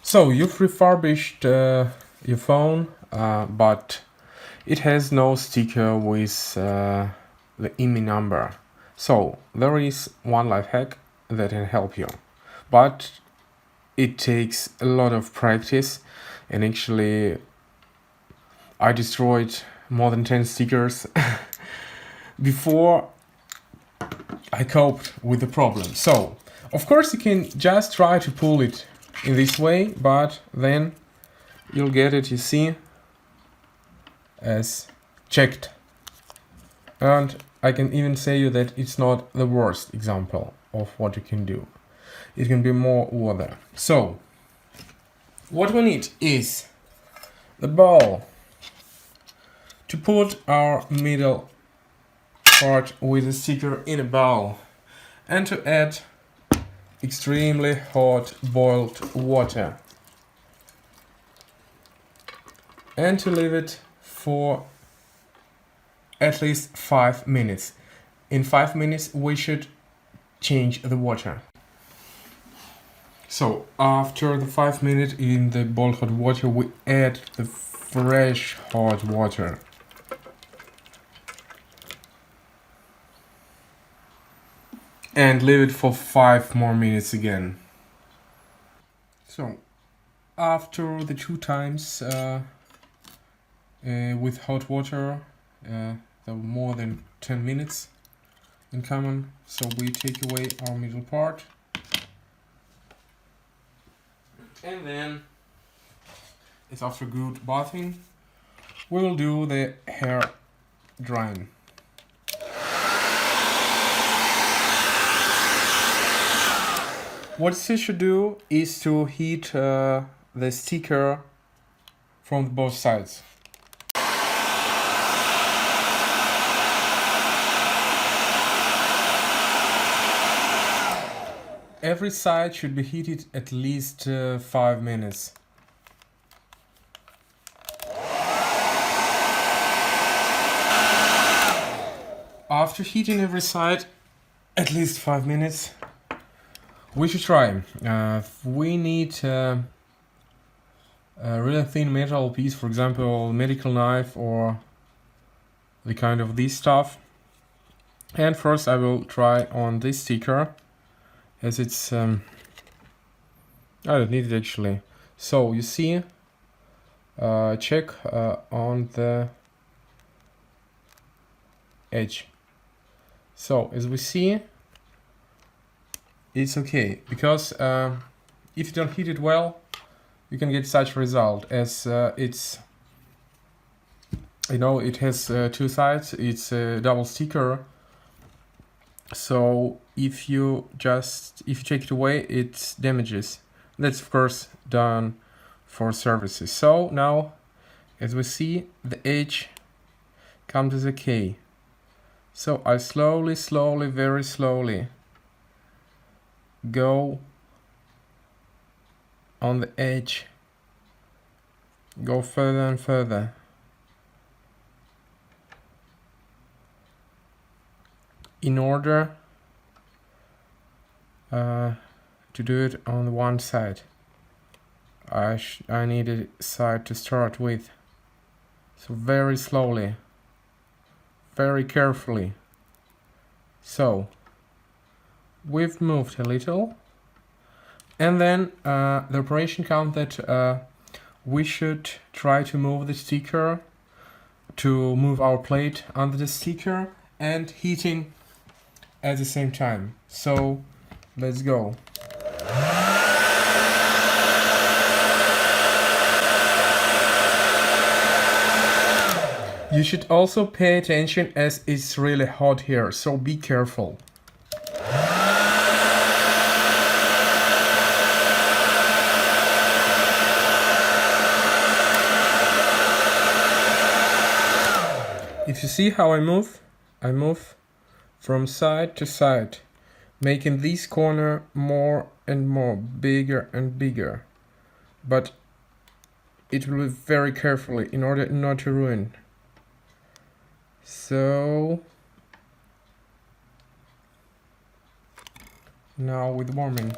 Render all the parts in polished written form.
So you've refurbished your phone, but it has no sticker with the IMEI number. So there is one life hack that can help you, but it takes a lot of practice, and actually I destroyed more than 10 stickers before I coped with the problem. So of course you can just try to pull it in this way, but then you'll get it, you see, as checked. And I can even say you that it's not the worst example of what you can do. It can be more other. So what we need is the ball to put our middle part with the sticker in a bowl, and to add extremely hot boiled water, and to leave it for at least 5 minutes. In 5 minutes we should change the water. So after the 5 minutes in the boiled hot water, we add the fresh hot water. And leave it for 5 more minutes again. So after the 2 times with hot water, there were more than 10 minutes in common. So we take away our middle part, and then, as after good bathing, we will do the hair drying. What you should do is to heat the sticker from both sides. Every side should be heated at least 5 minutes. After heating every side at least 5 minutes, we should try. We need a really thin metal piece, for example, medical knife or the kind of this stuff. And first I will try on this sticker, as it's I don't need it actually. So you see, check on the edge. So as we see, it's okay, because if you don't heat it well, you can get such a result, as it's, you know, it has 2 sides, it's a double sticker. So if you take it away, it damages. That's of course done for services. So now, as we see, the edge comes as a K. So I slowly, very slowly go on the edge, go further and further, in order to do it on one side. I need a side to start with, so very slowly, very carefully. So we've moved a little, and then the operation comes that we should try to move the sticker, to move our plate under the sticker, and heating at the same time. So let's go. You should also pay attention, as it's really hot here, so be careful. If you see how I move from side to side, making this corner more and more, bigger and bigger. But it will be very carefully in order not to ruin. So now with warming.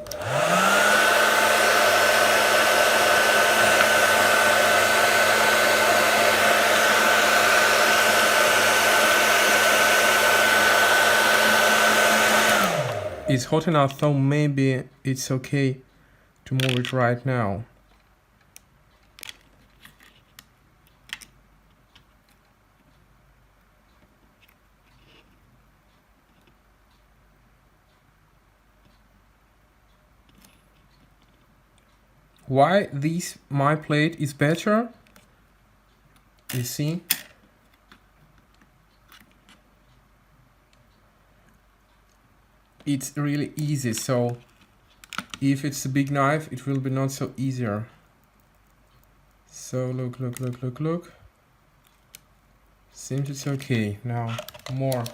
It's hot enough, so maybe it's okay to move it right now. Why this my plate is better? You see? It's really easy, so if it's a big knife, it will be not so easier. So look. Seems it's okay. Now more.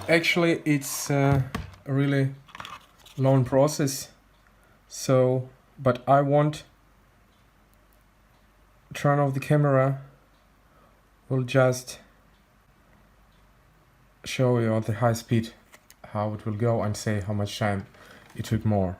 Actually, it's a really long process. So, but I won't turn off the camera. We'll just show you at the high speed how it will go and say how much time it took more.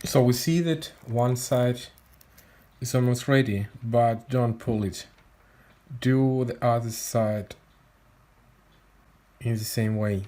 So we see that one side is almost ready, but don't pull it. Do the other side in the same way.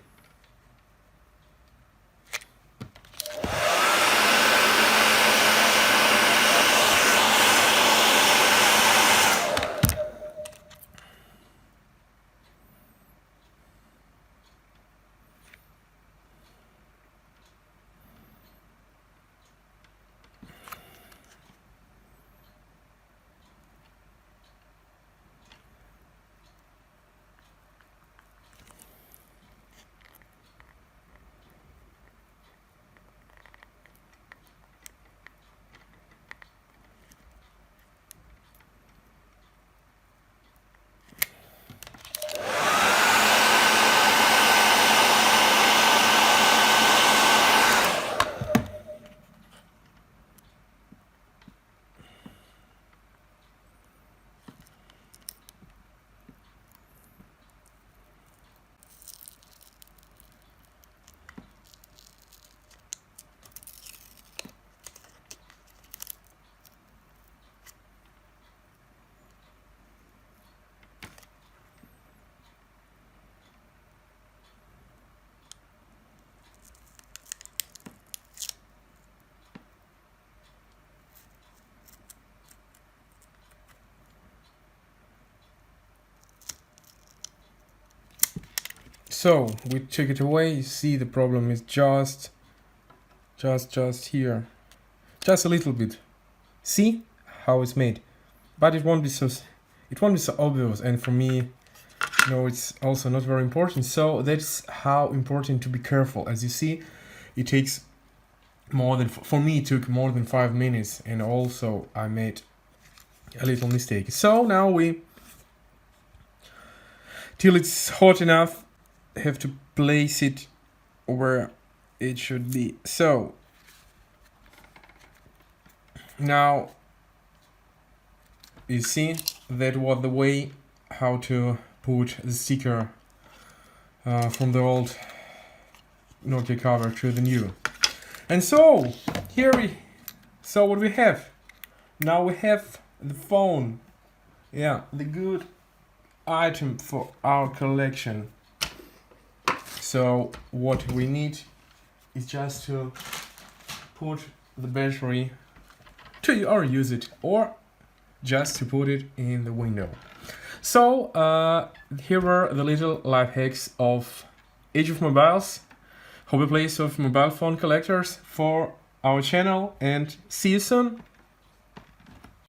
So we took it away. You see the problem is just here, just a little bit. See how it's made, but it won't be so obvious. And for me, it's also not very important. So that's how important to be careful. As you see, it takes more than, for me, it took more than 5 minutes, and also I made a little mistake. So now we, till it's hot enough, have to place it where it should be. So now you see that was the way how to put the sticker from the old Nokia cover to the new. And so so what we have now, we have the phone, yeah, the good item for our collection. So what we need is just to put the battery to or use it, or just to put it in the window. So here were the little life hacks of Age of Mobiles, hobby place of mobile phone collectors for our channel, and see you soon.